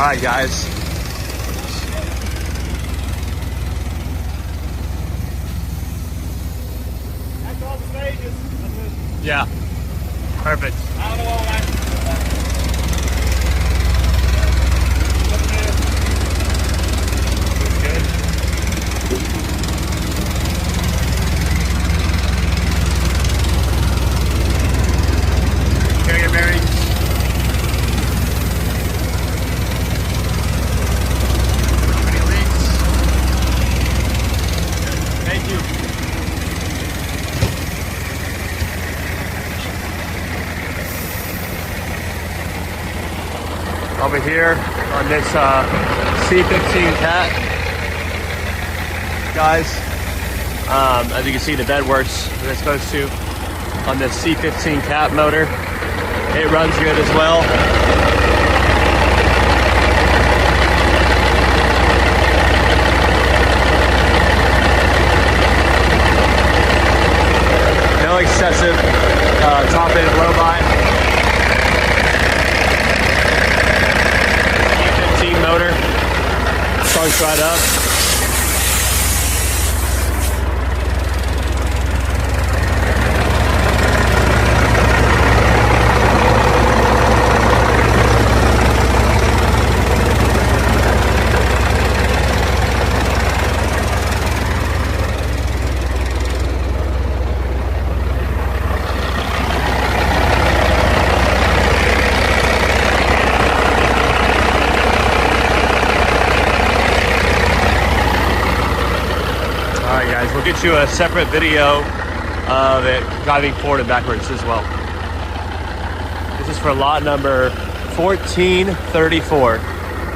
right, guys. That's all the stages. Yeah, perfect. I don't know all that. Carrier bearings. Any leaks? Thank you. Over here on this C15 Cat, guys, as you can see, the bed works as it's supposed to on this C15 Cat motor. It runs good as well. No excessive top end blow by. C15 motor starts right up. Alright guys, we'll get you a separate video of it driving forward and backwards as well. This is for lot number 1434.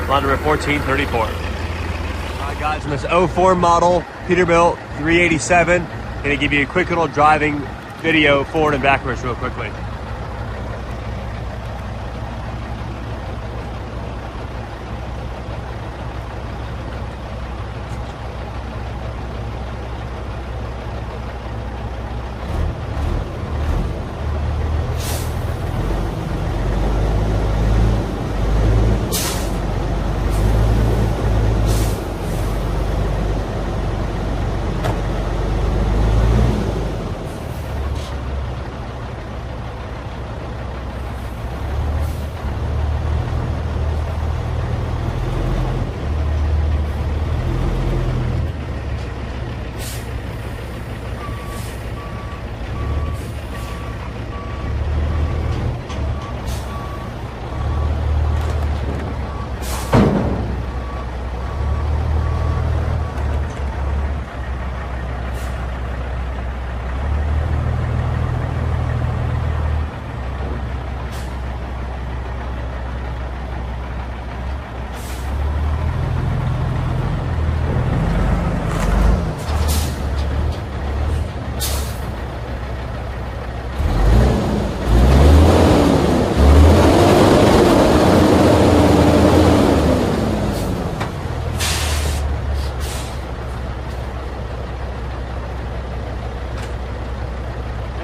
Lot number 1434. Alright guys, in this 04 model Peterbilt 387, gonna give you a quick little driving video forward and backwards real quickly.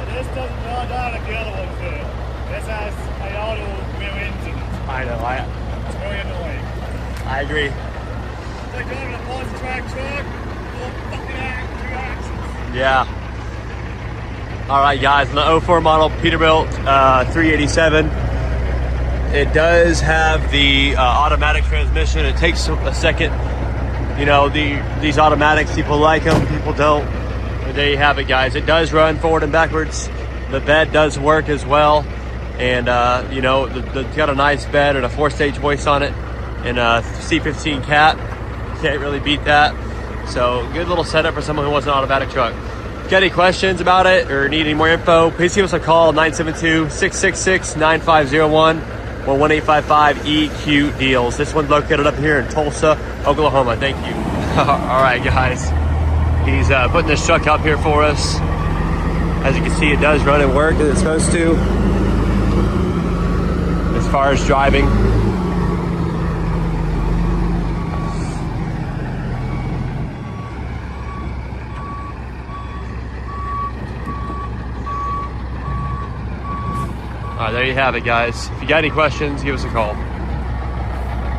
This doesn't draw down like the other ones do. This has an auto rear engine. I know, It's very annoying. I agree. It's like driving a monster track truck full of fucking two axles. Yeah. Alright guys, in the 04 model Peterbilt 387, it does have the automatic transmission. It takes a second. You know, these automatics, people like them, people don't. But there you have it, guys. It does run forward and backwards. The bed does work as well. And, you know, it's got a nice bed and a 4-stage hoist on it. And a C15 Cat. Can't really beat that. So, good little setup for someone who wants an automatic truck. If you got any questions about it or need any more info, please give us a call, 972-666-9501 or 1-855-EQ-DEALS. This one's located up here in Tulsa, Oklahoma. Thank you. All right, guys. He's putting this truck up here for us. As you can see, it does run and work as it's supposed to. As far as driving. All right, there you have it, guys. If you got any questions, give us a call.